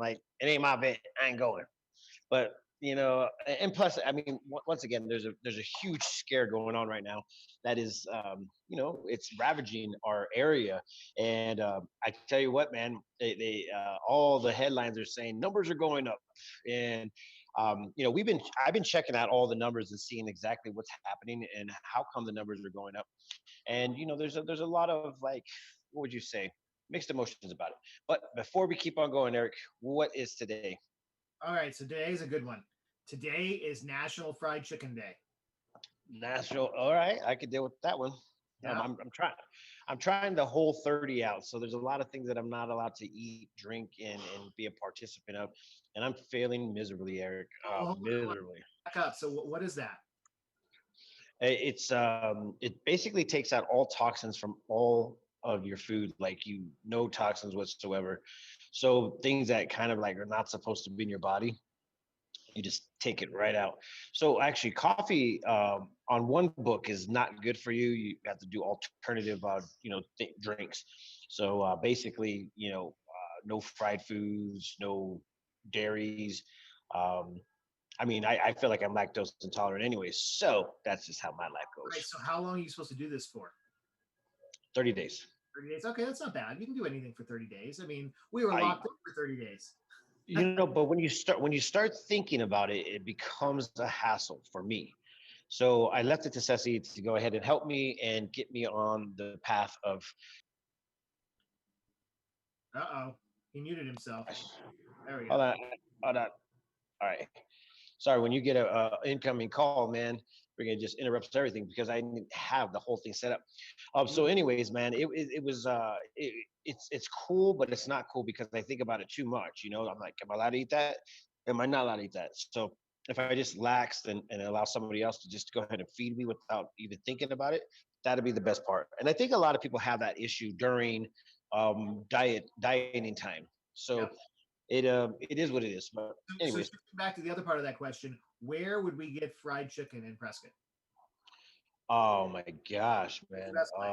like, it ain't my bet. I ain't going. But and plus, I mean, once again, there's a huge scare going on right now that is, it's ravaging our area. And I tell you what, man, they all the headlines are saying numbers are going up, and I've been checking out all the numbers and seeing exactly what's happening and how come the numbers are going up. And there's a lot of, like, what would you say, mixed emotions about it. But before we keep on going, Eric, what is today? All right, so today's a good one. Today is National Fried Chicken Day. National. All right, I could deal with that one. Yeah. I'm trying. I'm trying the whole 30 out. So there's a lot of things that I'm not allowed to eat, drink, and be a participant of, and I'm failing miserably, Eric. Well, hold on, Miserably. back up. So what is that? It basically takes out all toxins from all of your food, like no toxins whatsoever. So things that kind of like are not supposed to be in your body, you just take it right out. So actually, coffee on one book is not good for you. You have to do alternative, drinks. So basically, no fried foods, no dairies. Um, I mean, I feel like I'm lactose intolerant anyway, so that's just how my life All right, goes. so how long are you supposed to do this for? 30 days. 30 days. Okay, that's not bad. You can do anything for 30 days. I mean, we were I locked in for 30 days. But when you start thinking about it, it becomes a hassle for me. So I left it to Ceci to go ahead and help me and get me on the path of. Uh-oh. He muted himself. There we Hold go. on, hold on. All right. Sorry, when you get a incoming call, man, we're gonna just interrupts everything because I didn't have the whole thing set up. So, anyways, man, it was it's cool, but it's not cool because I think about it too much. I'm like, am I allowed to eat that? Am I not allowed to eat that? So if I just lax and allow somebody else to just go ahead and feed me without even thinking about it, that'd be the best part. And I think a lot of people have that issue during dieting time. So Yep. it is what it is. But So anyways. shifting back to the other part of that question, where would we get fried chicken in Prescott? Oh my gosh, What's the man. best place?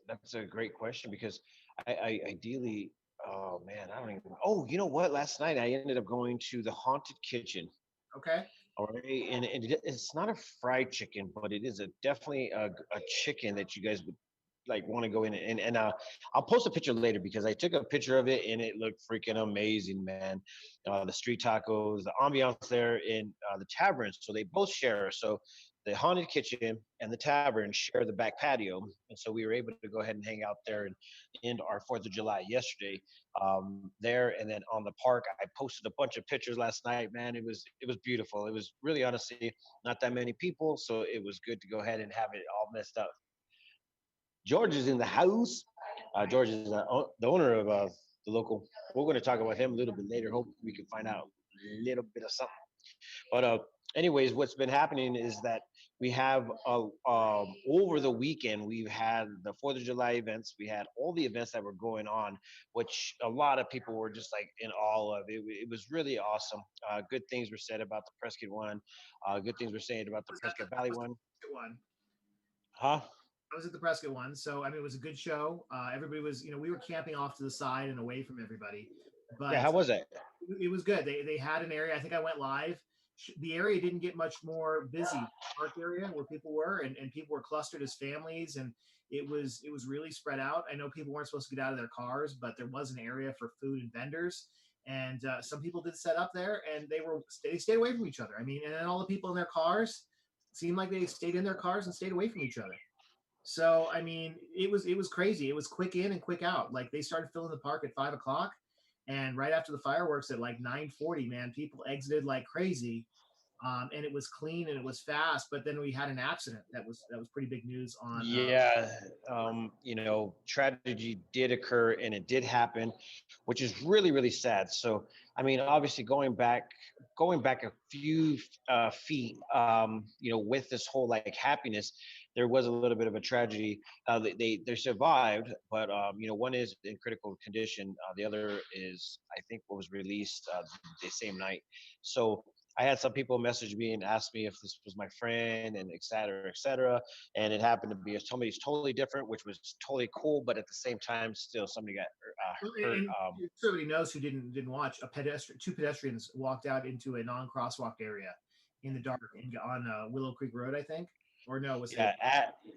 That's a great question because I ideally, oh man, I don't even. Oh, you know what? Last night I ended up going to the Haunted Kitchen. Okay. All right, and it's not a fried chicken, but it is definitely a chicken that you guys would like want to go in and I'll post a picture later because I took a picture of it and it looked freaking amazing, man. The street tacos, the ambiance there in the tavern, so they both share. So the Haunted Kitchen and the tavern share the back patio, and so we were able to go ahead and hang out there and end our Fourth of July yesterday there, and then on the park. I posted a bunch of pictures last night, man. It was beautiful. It was really honestly not that many people, so it was good to go ahead and have it all messed up. George is in the house. Nice. George is the owner of the local. We're going to talk about him a little bit later. Hope we can find out a little bit of something. But anyways, what's been happening is that we have over the weekend we've had the Fourth of July events. We had all the events that were going on, which a lot of people were just like in awe of. It was really awesome. Good things were said about the Prescott one. Good things were said about the Was that Prescott Valley was the one. Prescott one? Huh? I was at the Prescott one, so I mean, it was a good show. Everybody was, we were camping off to the side and away from everybody, Yeah. but How was that? it was good. They had an area. I think I went live. The area didn't get much more busy. Park area where people were, and people were clustered as families, and it was really spread out. I know people weren't supposed to get out of their cars, but there was an area for food and vendors, and some people did set up there, and they stayed away from each other. I mean, and then all the people in their cars seemed like they stayed in their cars and stayed away from each other. So I mean, it was crazy. It was quick in and quick out. Like they started filling the park at 5 o'clock, and right after the fireworks at like 9:40, man, people exited like crazy. And it was clean and it was fast. But then we had an accident that was pretty big news on. Yeah, tragedy did occur and it did happen, which is really, really sad. So, I mean, obviously, going back a few feet, with this whole like happiness, there was a little bit of a tragedy. They survived, but one is in critical condition. The other is, I think, what was released the same night. So I had some people message me and ask me if this was my friend and et cetera, et cetera. And it happened to be somebody's totally different, which was totally cool. But at the same time, still somebody got Well, hurt. and everybody knows who didn't watch. Two pedestrians walked out into a non-crosswalk area in the dark on Willow Creek Road, I think, or no, was it?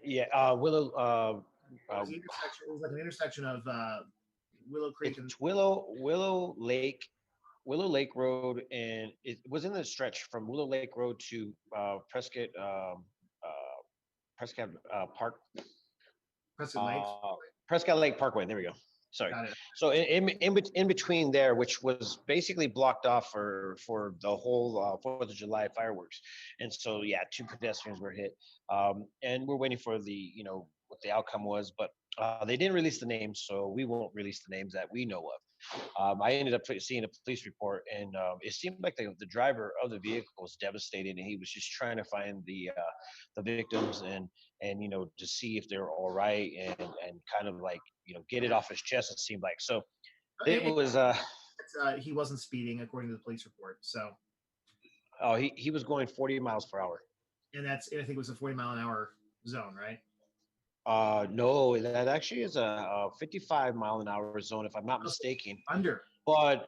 Yeah, Willow. It was the intersection. It was like an intersection of Willow Creek and It's Willow Lake Road, and it was in the stretch from Willow Lake Road to Prescott Prescott Park Prescott Lakes. Prescott Lake Parkway. There we go. Sorry. Got it. So in between there, which was basically blocked off for the whole 4th of July fireworks, and so yeah, 2 pedestrians were hit, and we're waiting for the what the outcome was, but they didn't release the names, so we won't release the names that we know of. I ended up seeing a police report, and it seemed like the driver of the vehicle was devastated, and he was just trying to find the victims and to see if they're all right and kind of like get it off his chest. It seemed like so. It was He wasn't speeding according to the police report. So oh he was going 40 miles per hour. And I think it was a 40-mile-an-hour zone, right? No, that actually is a 55-mile-an-hour zone, if I'm not mistaken. Under. But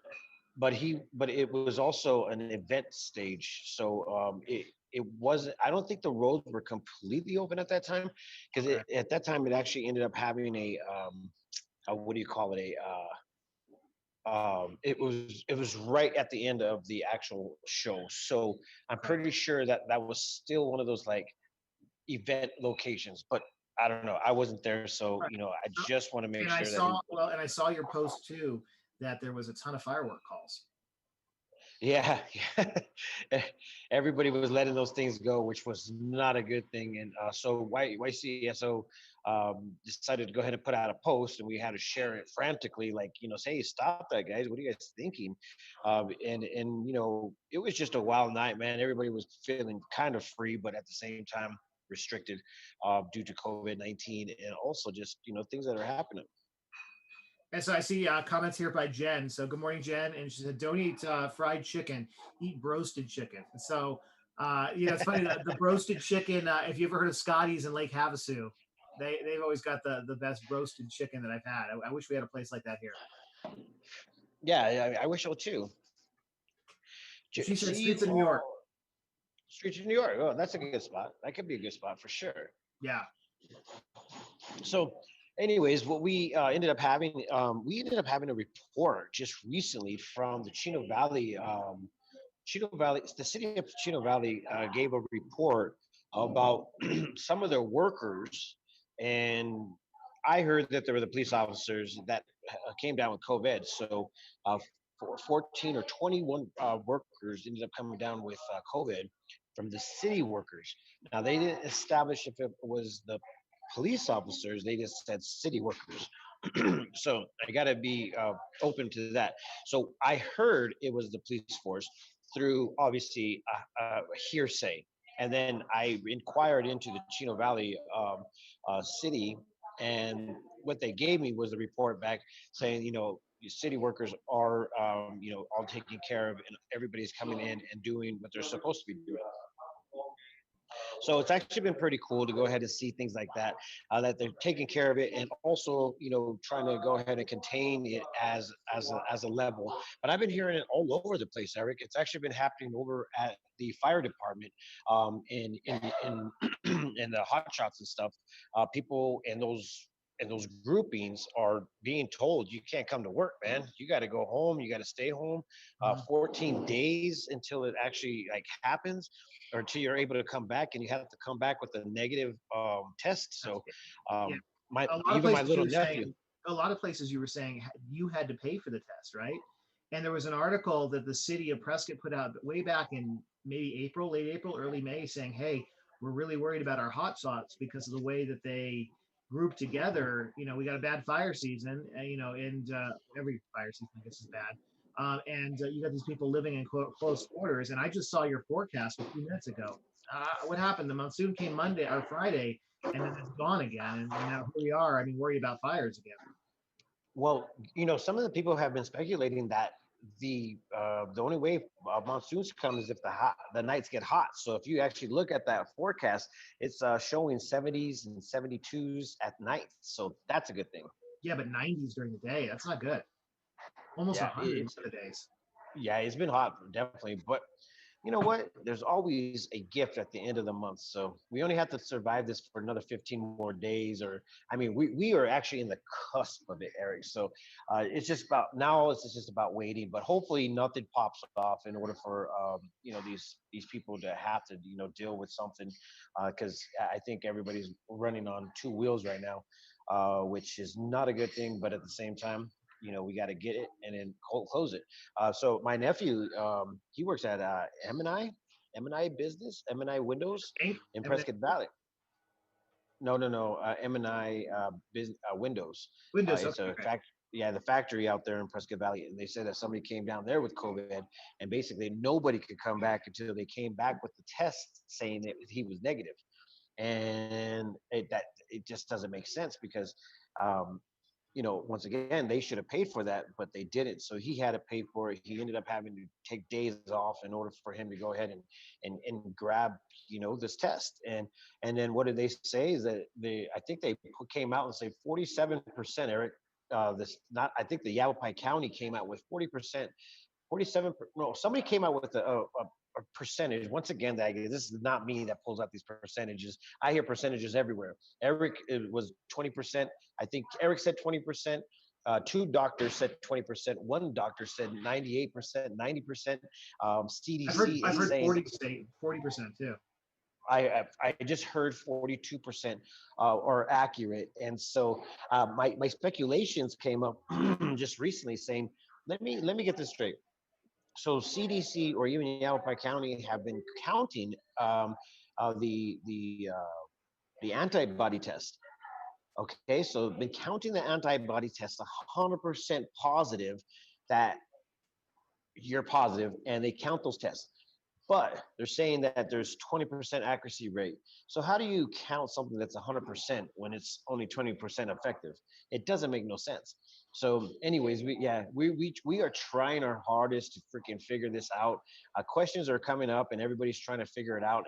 it was also an event stage, so it wasn't. I don't think the roads were completely open at that time, because at that time it actually ended up having a what do you call it, it was right at the end of the actual show, so I'm pretty sure that was still one of those like event locations, but I don't know. I wasn't there, so I just want to make sure and I saw your post too, that there was a ton of firework calls. Yeah, everybody was letting those things go, which was not a good thing. And so YCSO decided to go ahead and put out a post, and we had to share it frantically, like say, hey, stop that, guys! What are you guys thinking? And it was just a wild night, man. Everybody was feeling kind of free, but at the same time restricted due to COVID-19, and also just things that are happening. And so I see comments here by Jen. So good morning, Jen. And she said, don't eat fried chicken, eat roasted chicken. And so, it's funny that the roasted chicken, if you ever heard of Scotty's in Lake Havasu, they've always got the best roasted chicken that I've had. I wish we had a place like that here. Yeah, I wish so too. She said streets of New York. Streets of New York. Oh, that's a good spot. That could be a good spot for sure. Yeah. So anyways, what we ended up having a report just recently from the Chino Valley. The city of Chino Valley gave a report about some of their workers, and I heard that there were the police officers that came down with COVID. So 14 or 21 workers ended up coming down with COVID from the city workers. Now, they didn't establish if it was the police officers, they just said city workers. So I got to be open to that. So I heard it was the police force through obviously hearsay. And then I inquired into the Chino Valley city, and what they gave me was the report back saying, city workers are, all taken care of, and everybody's coming in and doing what they're supposed to be doing. So it's actually been pretty cool to go ahead and see things like that, that they're taking care of it, and also, trying to go ahead and contain it as a level. But I've been hearing it all over the place, Eric. It's actually been happening over at the fire department, in in the hot shots and stuff. People in those groupings are being told, you can't come to work, man. You got to go home. You got to stay home 14 days until it actually like happens, or until you're able to come back, and you have to come back with a negative test. So my little nephew. A lot of places you were saying you had to pay for the test, right? And there was an article that the city of Prescott put out way back in maybe late April, early May, saying, hey, we're really worried about our hot shots because of the way that they group together. We got a bad fire season, and every fire season I guess is bad. And you got these people living in close quarters. And I just saw your forecast a few minutes ago. What happened? The monsoon came Monday or Friday, and then it's gone again. And now here we are. Worried about fires again. Well, some of the people have been speculating that the only way monsoons come is if the nights get hot. So if you actually look at that forecast, it's showing 70s and 72s at night. So that's a good thing. Yeah, but 90s during the day, that's not good. Almost Yeah, 100 one of the days. yeah, it's been hot definitely, but you know what? There's always a gift at the end of the month. So we only have to survive this for another 15 more days. Or, I mean, we are actually in the cusp of it, Eric. So it's just about now. It's just about waiting. But hopefully, nothing pops off in order for these people to have to deal with something, because I think everybody's running on two wheels right now, which is not a good thing. But at the same time, we got to get it and then close it. So my nephew, he works at M&I Business, M&I Windows Inc. in And then Prescott Valley. No, M&I business, Windows. Windows. It's Okay, a okay. fact. Yeah, the factory out there in Prescott Valley. And they said that somebody came down there with COVID, and basically nobody could come back until they came back with the test saying that he was negative. And it just doesn't make sense because um, once again, they should have paid for that, but they didn't. So he had to pay for it. He ended up having to take days off in order for him to go ahead and grab, this test. And then what did they say is that I think they came out and say 47%, Eric. This not I think the Yavapai County came out with 40%, 47. No, somebody came out with a percentage. Once again, that this is not me that pulls out these percentages. I hear percentages everywhere. Eric, it was 20%. I think Eric said 20%. Two doctors said 20%. One doctor said 98%, 90%. CDC I've is heard saying 40% too. I just heard 42% are accurate, and so my speculations came up just recently saying, let me get this straight. So CDC or even Yavapai County have been counting the antibody test. Okay, so been counting the antibody test 100% positive that you're positive, and they count those tests. But they're saying that there's 20% accuracy rate. So how do you count something that's 100% when it's only 20% effective? It doesn't make no sense. So, anyways, we are trying our hardest to freaking figure this out. Questions are coming up, and everybody's trying to figure it out.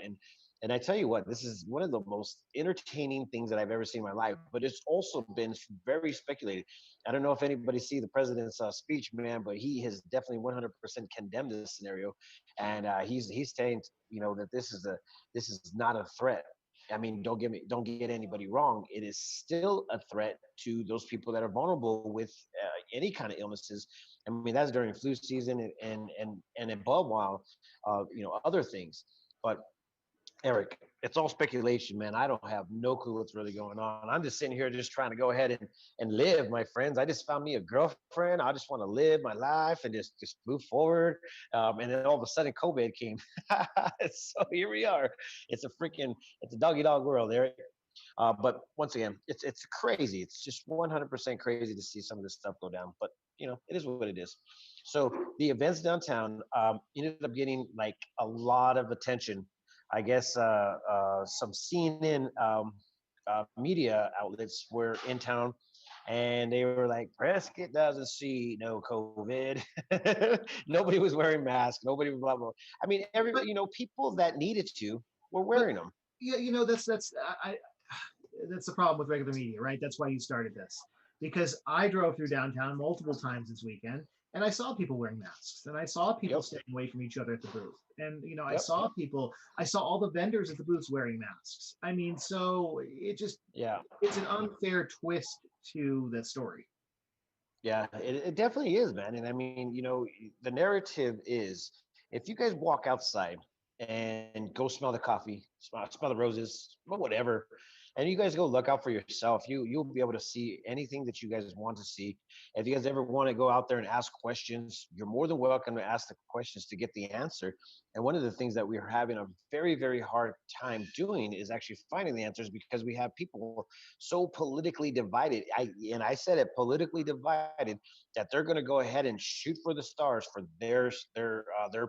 And I tell you what, this is one of the most entertaining things that I've ever seen in my life. But it's also been very speculated. I don't know if anybody see the president's speech, man, but he has definitely 100% condemned this scenario, and he's saying that this is not a threat. I mean, don't get anybody wrong. It is still a threat to those people that are vulnerable with any kind of illnesses. I mean, that's during flu season and above while other things. But Eric, it's all speculation, man. I don't have no clue what's really going on. I'm just sitting here just trying to go ahead and live, my friends. I just found me a girlfriend. I just want to live my life and just move forward. And then all of a sudden COVID came. So here we are. It's a doggy dog world, Eric. But once again, it's crazy. It's just 100% crazy to see some of this stuff go down. But it is what it is. So the events downtown ended up getting like a lot of attention. I guess some CNN media outlets were in town, and they were like, Prescott doesn't see no COVID. Nobody was wearing masks. Nobody was blah blah. I mean, But people that needed to were but wearing them. yeah, that's I that's the problem with regular media, right? That's why you started this. Because I drove through downtown multiple times this weekend and I saw people wearing masks and I saw people Yep. staying away from each other at the booth. And Yep. I saw all the vendors at the booths wearing masks. I mean, so Yeah. it's an unfair twist to that story. Yeah, it definitely is, man. And I mean, the narrative is if you guys walk outside and go smell the coffee, smell the roses, whatever, and you guys go look out for yourself, you'll be able to see anything that you guys want to see. If you guys ever want to go out there and ask questions, you're more than welcome to ask the questions to get the answer. And one of the things that we're having a very, very hard time doing is actually finding the answers because we have people so politically divided. I said it politically divided that they're going to go ahead and shoot for the stars for their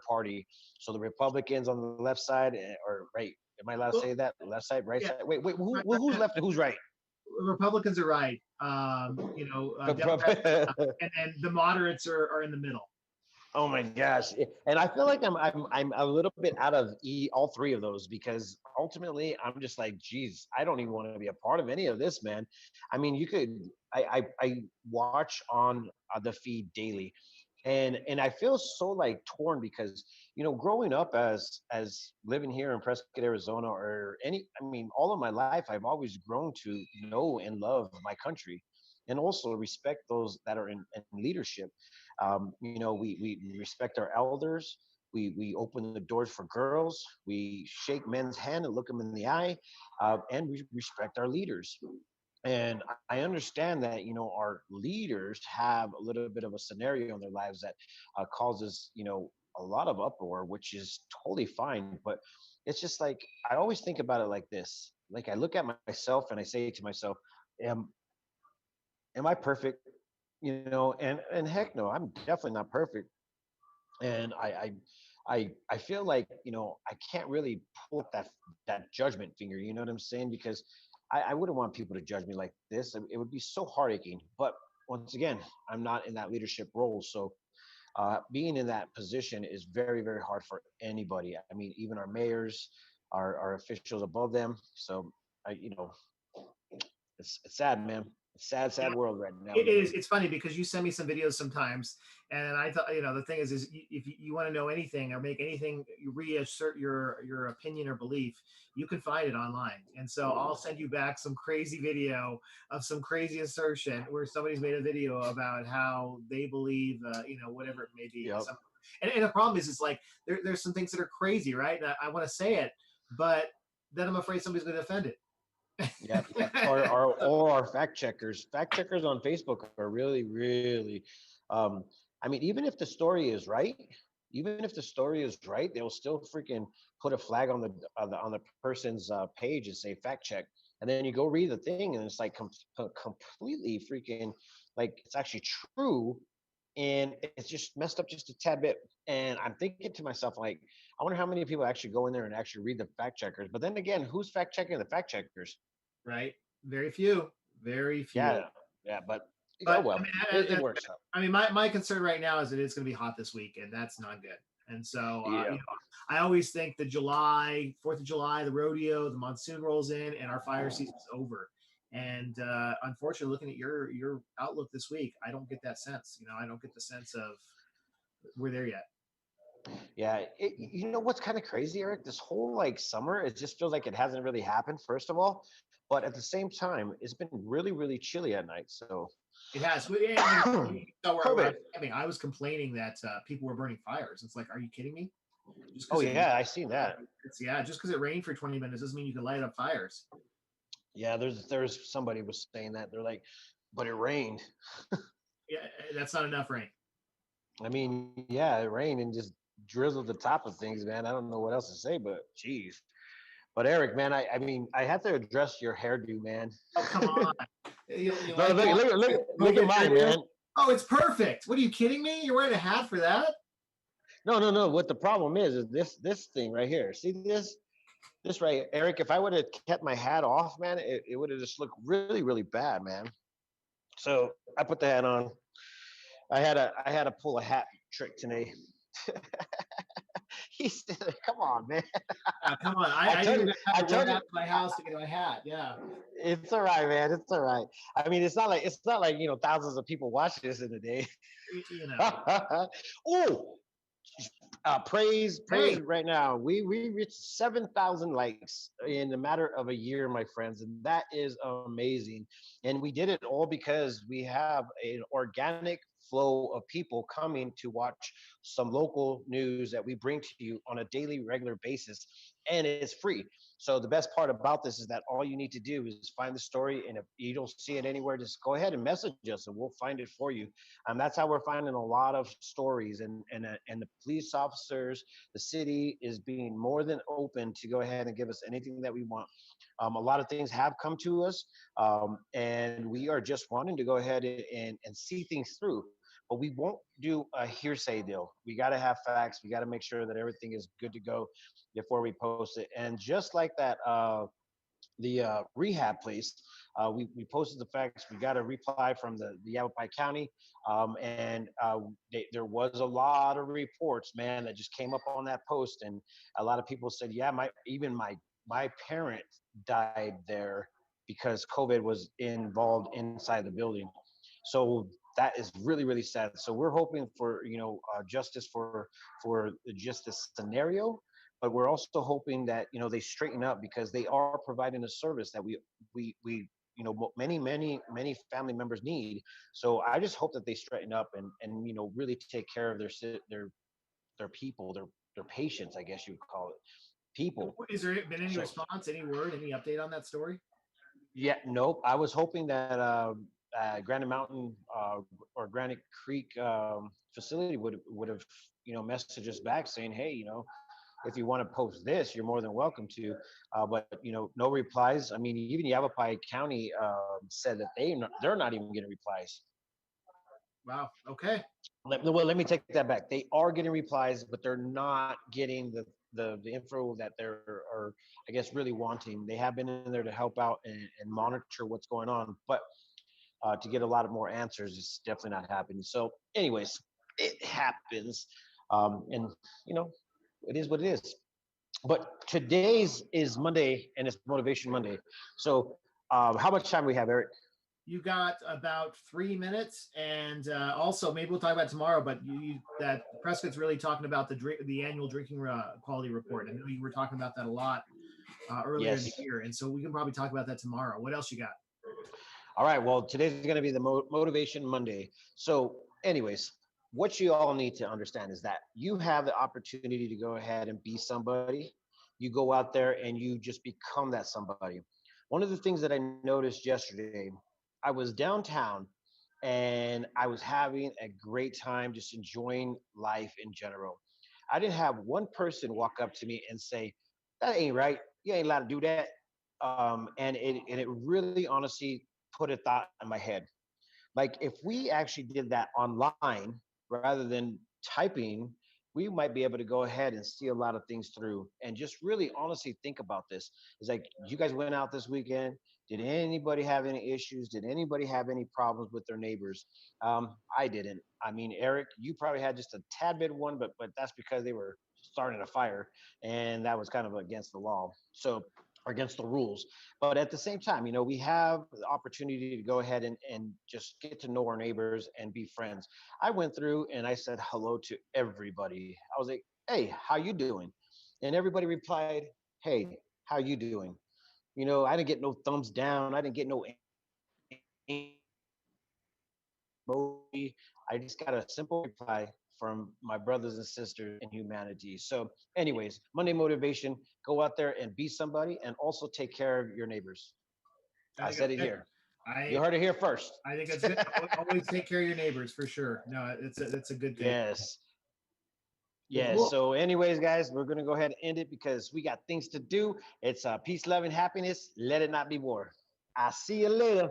party. So the Republicans on the left side or right. Am I allowed to Well, say that? Left side, right yeah, side. Wait. right, Who's right, left and who's right? Republicans are right. Democrats, and the moderates are in the middle. Oh my gosh. And I feel like I'm a little bit out of all three of those because ultimately I'm just like, geez, I don't even want to be a part of any of this, man. I mean, you could I watch on the feed daily, and I feel so like torn because growing up as living here in Prescott, Arizona, or I mean, all of my life I've always grown to know and love my country, and also respect those that are in leadership. We respect our elders. We open the doors for girls. We shake men's hand and look them in the eye, and we respect our leaders. And I understand that our leaders have a little bit of a scenario in their lives that causes a lot of uproar, which is totally fine. But it's just like I always think about it like this. Like I look at myself and I say to myself, "Am am I perfect?" And heck no, I'm definitely not perfect. And I feel like I can't really pull up that judgment finger. You know what I'm saying? Because I wouldn't want people to judge me like this. It would be so heartaching. But once again, I'm not in that leadership role, so being in that position is very very hard for anybody. I mean, even our mayors, our officials above them. So it's sad, man. It's sad world right now we It live in. is. It's funny because you send me some videos sometimes, and I thought, the thing is if you want to know anything or make anything, you reassert your opinion or belief, you can find it online. And so I'll send you back some crazy video of some crazy assertion where somebody's made a video about how they believe, whatever it may be. Yep. And the problem is, it's like there's some things that are crazy, right? And I want to say it, but then I'm afraid somebody's going to defend it. Yep, yep. Or our fact checkers. Fact checkers on Facebook are really, really. Um, I mean, even if the story is right, even if the story is right, they'll still freaking put a flag on the person's page and say fact check, and then you go read the thing, and it's like completely freaking like it's actually true, and it's just messed up just a tad bit. And I'm thinking to myself, like, I wonder how many people actually go in there and actually read the fact checkers. But then again, who's fact checking the fact checkers? Right? Very few, very few. Yeah, yeah, but oh But I well, mean, it works out. I mean, my concern right now is that it's going to be hot this week, and that's not good. And so, Yeah, I always think the July, 4th of July, the rodeo, the monsoon rolls in, and our fire season's over. And unfortunately, looking at your outlook this week, I don't get that sense. I don't get the sense of we're there yet. yeah. You know what's kind of crazy, Eric? This whole like summer, it just feels like it hasn't really happened. First of all, but at the same time, it's been really, really chilly at night. So, It has. And so where I COVID. was camping, I was complaining that people were burning fires. It's like, are you kidding me? Just Oh because yeah, I seen yeah, that. just because it rained for 20 minutes doesn't mean you can light up fires. Yeah, there's somebody was saying that they're like, but it rained. Yeah, that's not enough rain. I mean, yeah, it rained and just drizzled the top of things, man. I don't know what else to say, but geez. But Eric, man, I mean, I have to address your hairdo, man. Oh, come on. You No, like that? look at COVID mine, hairdo? man. Oh, it's perfect. What are you kidding me? You're wearing a hat for that? No. What the problem is this thing right here. See this right, here? Eric. If I would have kept my hat off, man, it would have just looked really, really bad, man. So I put the hat on. I had to pull a hat trick today. He said, "Come on, man." Come on. I I told didn't you. even have I to run told you. out to my house to get my hat. Yeah. It's all right, man. It's all right. I mean, it's not like thousands of people watch this in a day. You know. Oh, praise Hey, right now. We reached 7,000 likes in a matter of a year, my friends, and that is amazing. And we did it all because we have an organic flow of people coming to watch some local news that we bring to you on a daily regular basis, and it's free. So the best part about this is that all you need to do is find the story, and if you don't see it anywhere, just go ahead and message us, and we'll find it for you. That's how we're finding a lot of stories, and the police officers, the city is being more than open to go ahead and give us anything that we want. A lot of things have come to us, and we are just wanting to go ahead and see things through. But we won't do a hearsay deal. We got to have facts. We got to make sure that everything is good to go before we post it. And just like that the rehab place. We posted the facts. We got a reply from the Yavapai County, and there was a lot of reports, man, that just came up on that post, and a lot of people said, yeah, my parents died there because COVID was involved inside the building. So that is really really sad. So we're hoping for justice for just this scenario, but we're also hoping that they straighten up because they are providing a service that we many family members need. So I just hope that they straighten up and really take care of their people, their patients, I guess you would call it, people. Is there been any So response, any word, any update on that story? yeah, nope. I was hoping that Granite Mountain or Granite Creek facility would have messaged us back saying, hey, if you want to post this, you're more than welcome to. But no replies. I mean, even Yavapai County said that they're not even getting replies. Wow. Okay. Let me take that back. They are getting replies, but they're not getting the info that they're, or I guess, really wanting. They have been in there to help out and monitor what's going on, but to get a lot of more answers, it's definitely not happening. So, anyways, it happens, and you know, it is what it is. But today's is Monday, and it's Motivation Monday. So, how much time we have, Eric? You got about 3 minutes, and also maybe we'll talk about it tomorrow. But that Prescott's really talking about the annual drinking quality report. I know you were talking about that a lot earlier in the Yes. year, and so we can probably talk about that tomorrow. What else you got? All right. Well, today's going to be the Motivation Monday. So, anyways, what you all need to understand is that you have the opportunity to go ahead and be somebody. You go out there and you just become that somebody. One of the things that I noticed yesterday, I was downtown and I was having a great time just enjoying life in general. I didn't have one person walk up to me and say, that ain't right. You ain't allowed to do that. And it really honestly put a thought in my head. Like if we actually did that online rather than typing, we might be able to go ahead and see a lot of things through and just really honestly think about this. It's like, you guys went out this weekend. Did anybody have any issues? Did anybody have any problems with their neighbors? I didn't. I mean, Eric, you probably had just a tad bit of one, but that's because they were starting a fire, and that was kind of against the law. So, or against the rules. But at the same time, we have the opportunity to go ahead and just get to know our neighbors and be friends. I went through and I said hello to everybody. I was like, hey, how you doing? And everybody replied, hey, how you doing? I didn't get no thumbs down. I didn't get no emoji. I just got a simple reply from my brothers and sisters in humanity. So, anyways, Monday motivation, go out there and be somebody and also take care of your neighbors. I I think said that's it good. here. You I heard it here first. I think that's good. Always take care of your neighbors for sure. No, it's a good thing. Yes. Well, Yes. cool. So, anyways, guys, we're going to go ahead and end it because we got things to do. It's peace, love, and happiness. Let it not be war. I'll see you later.